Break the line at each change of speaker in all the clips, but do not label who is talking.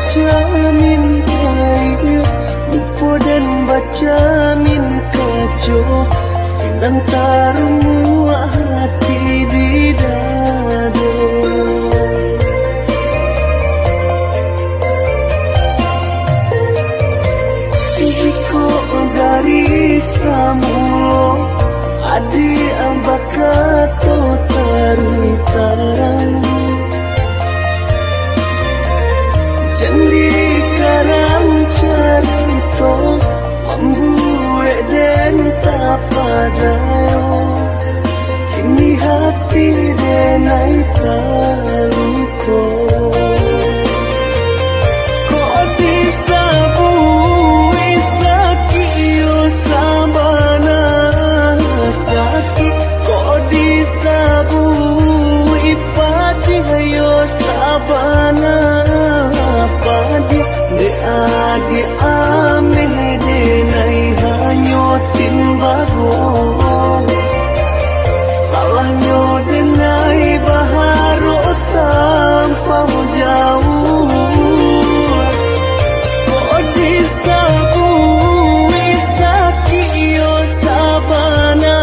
baca min kaya lupa dan baca min kajo silang tarumu hati di dada. Jiko dari samulo adi ambakato tarui tarang jandi karang carito membuat dan tak padayo kini hati denai taluko. Di ameh denai hanyotin bago salahnya denai baharo tanpa jauh kok disabui sakit yo sabana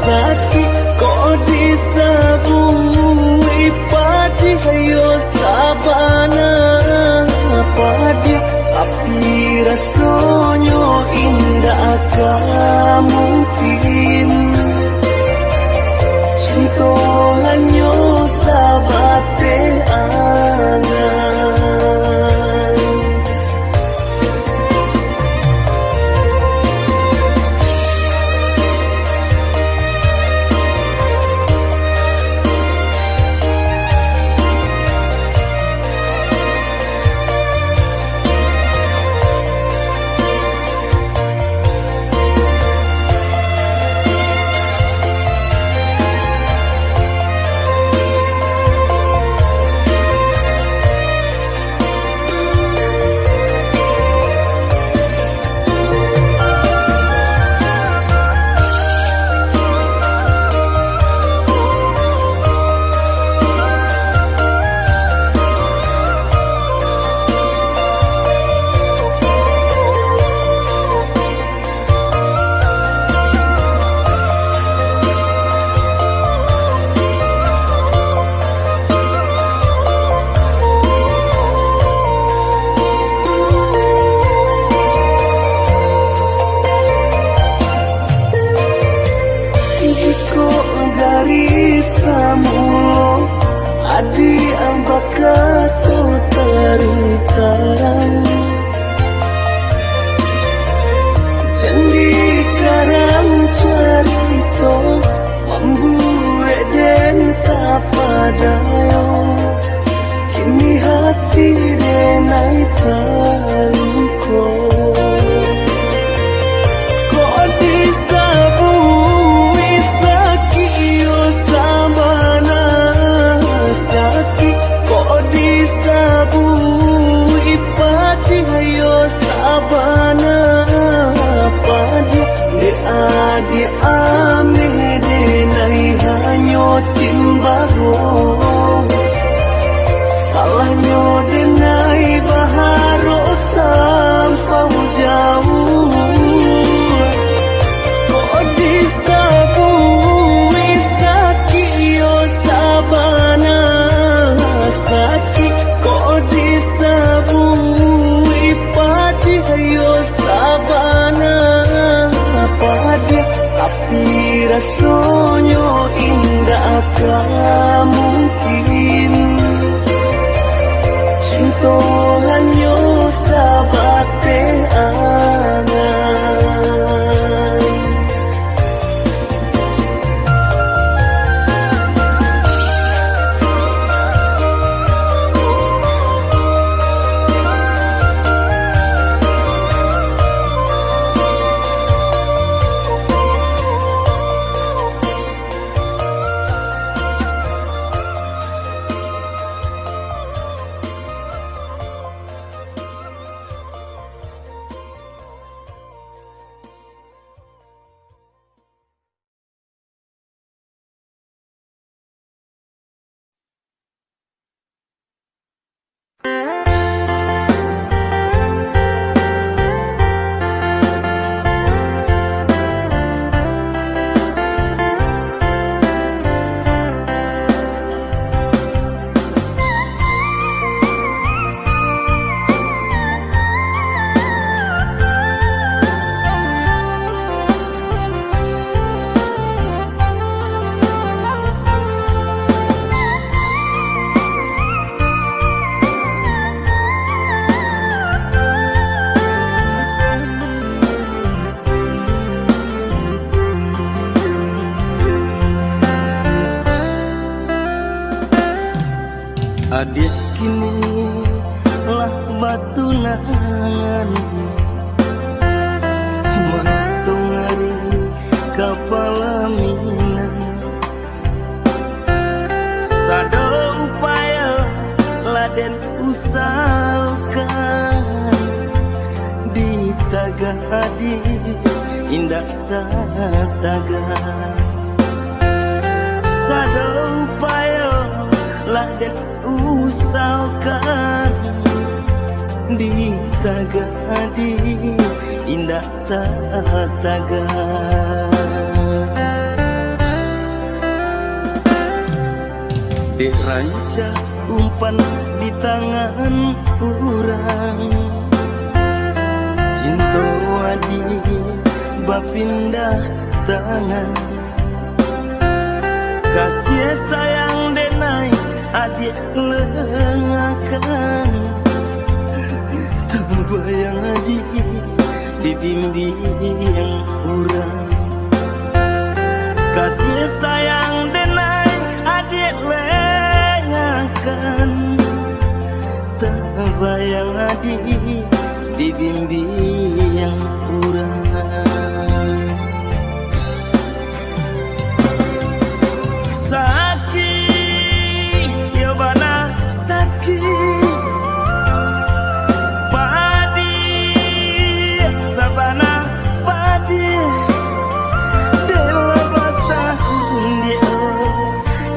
sakit kok disabui padi yo sabana padi api rasanya indah akan mungkin cinta hanya sabate angan. Samulo adi ambakato tarui tarang jandi karang carito membuat dan tak padayo kini hati denai paluko. Di ameh denai hanyotin bago salahnya denai baharo tanpa Adik kini lah batu nangan matung hari kapala minang sado upaya laden usahakan di tagadi indah taga sado upaya laden usahakan di tagadi indah taga dek ranca umpan di tangan urang cinta adi bapindah tangan kasih sayang denai adik lengakan terbayang adik dibimbing urang kasih sayang denai adik lengakan terbayang adik dibimbing urang sakit ya bana sakit padi sabana padi dewa batahun dia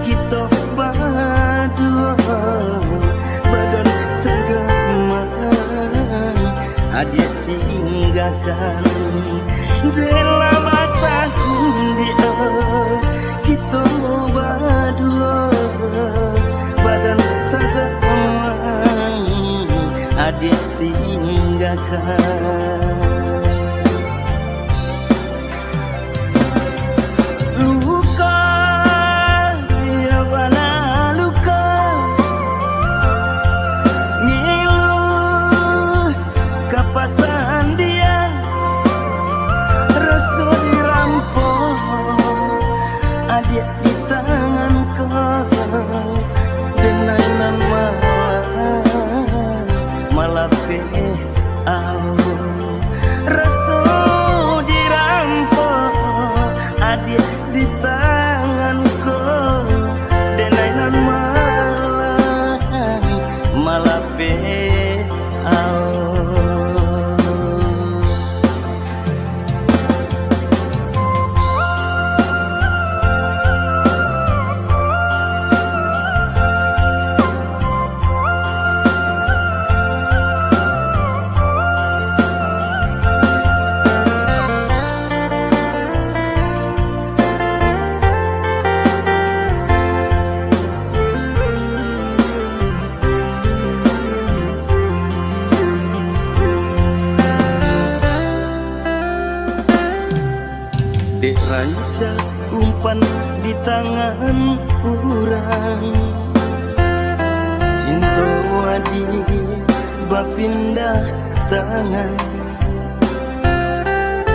kita berdua badan tegaman adik tinggalkan dewa batahun dia kita berdua badan tegaman adik tinggalkan luka ya bana luka ngilu kapasan dia rasa dirampok adik di tangan kau denainan malah rasa dirampok adik di tangan kau denainan malah dek ranca umpan di tangan urang cinta adi bapindah tangan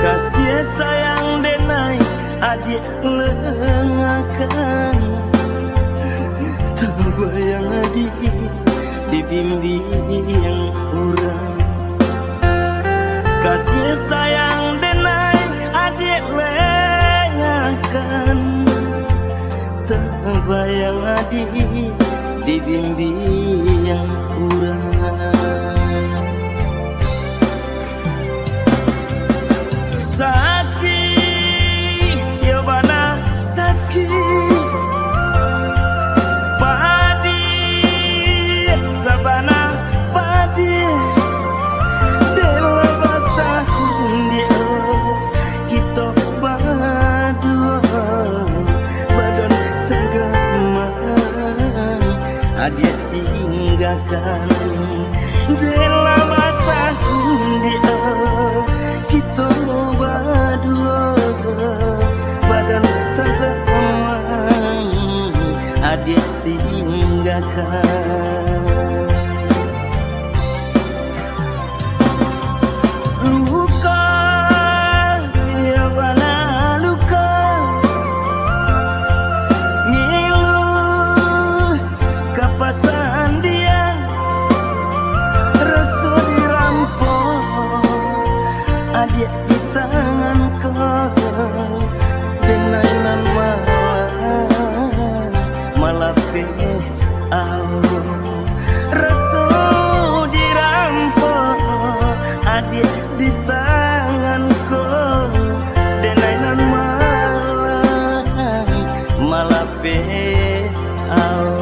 kasih sayang denai adik lengakan terbayang adik dibimbing urang kasih sayang denai adik lengakan terbayang adik dibimbing urang sakit ya bana sakit padi sabana padi dewa batahun dia kita berdua badan tegaman adik tinggalkan dewa batahun dia kita berdua badan tegaman adik tinggalkan luka ya bana luka ngilu kapasan au rasa dirampok adik di tanganku denainan malah pe au.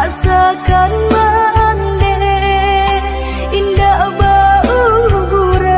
Asakan mande indah bauran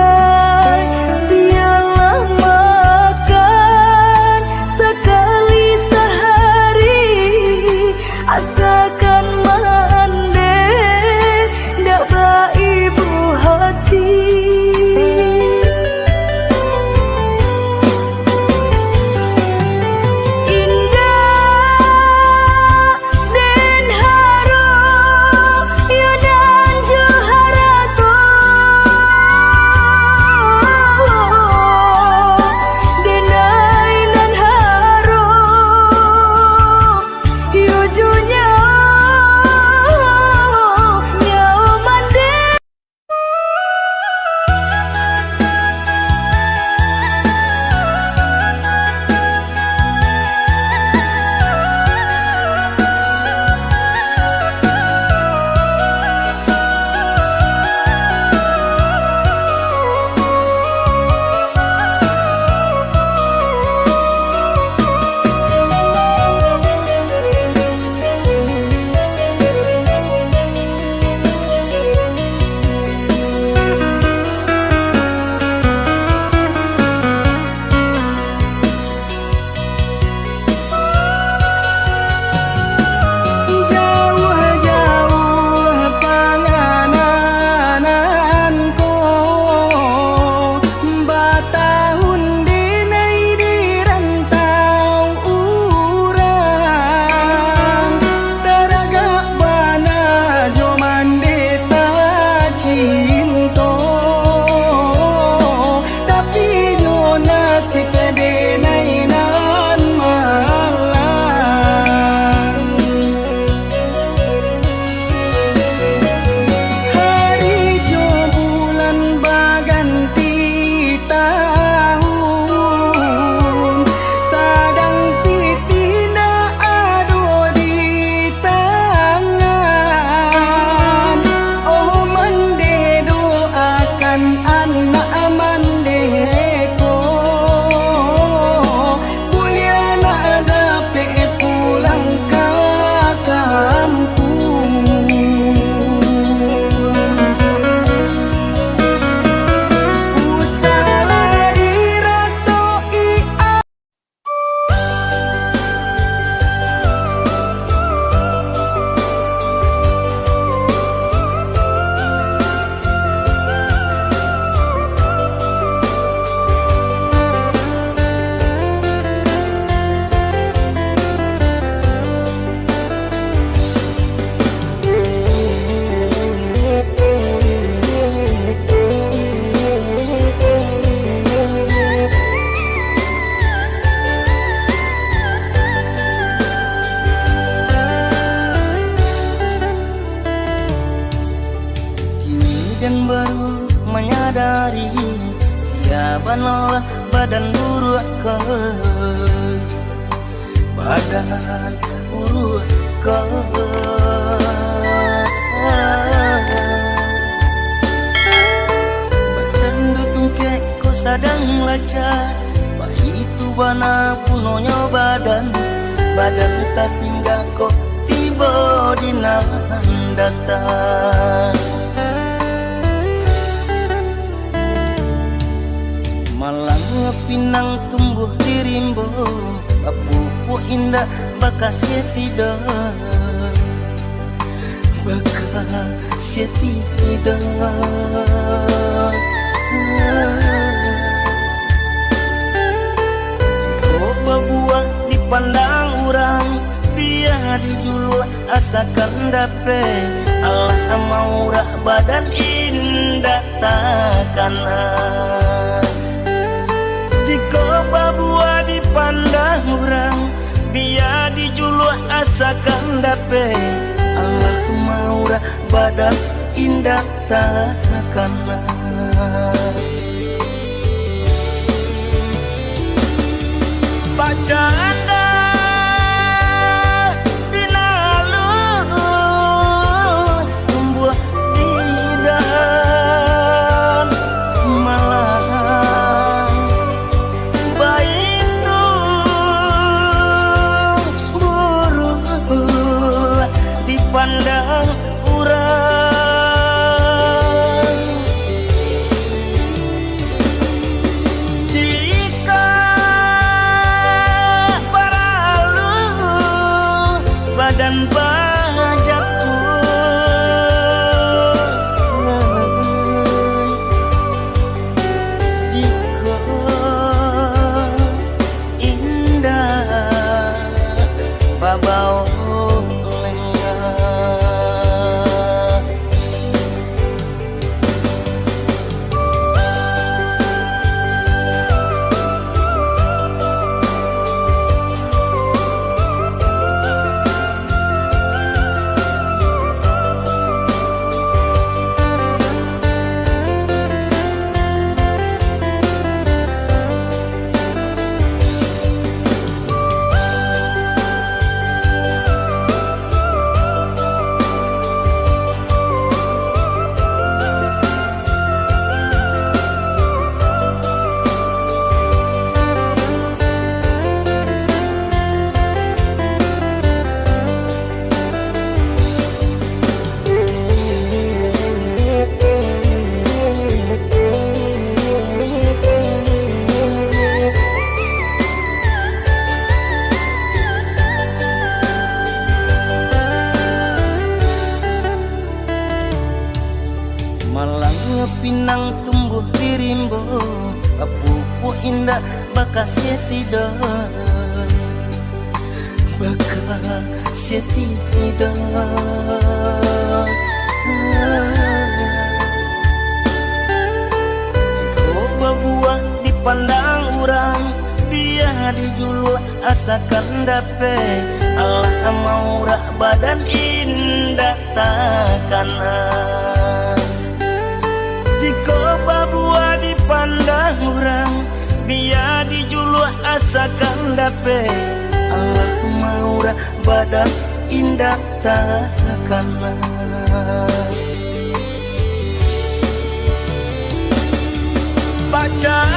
dan baru menyadari siapa nolak badan buruk ke badan buruk ke bercandu tungkek ko sadang laca bayi itu bana punonyo badan tak tinggal ko tiba di datang malang pinang tumbuh di rimbo pupu indah bakas tidak bakas tidak coba buah dipandang orang biar dijulu asakan dape Allah maurak badan indah takana jika babua dipandang orang biar dijulu asakan dape Allah maurak badan indah takana bacaan pandang urang jika paralu badan pajakku jika indah babau malangnya pinang tumbuh di rimbo pupu indah bakas tidak bakas tidak coba buah dipandang orang biar dijulu asakan dape Allah maurak badan indah takana jika babua dipandang orang biar dijulu asakan dape Allah maurak badan indah takana baca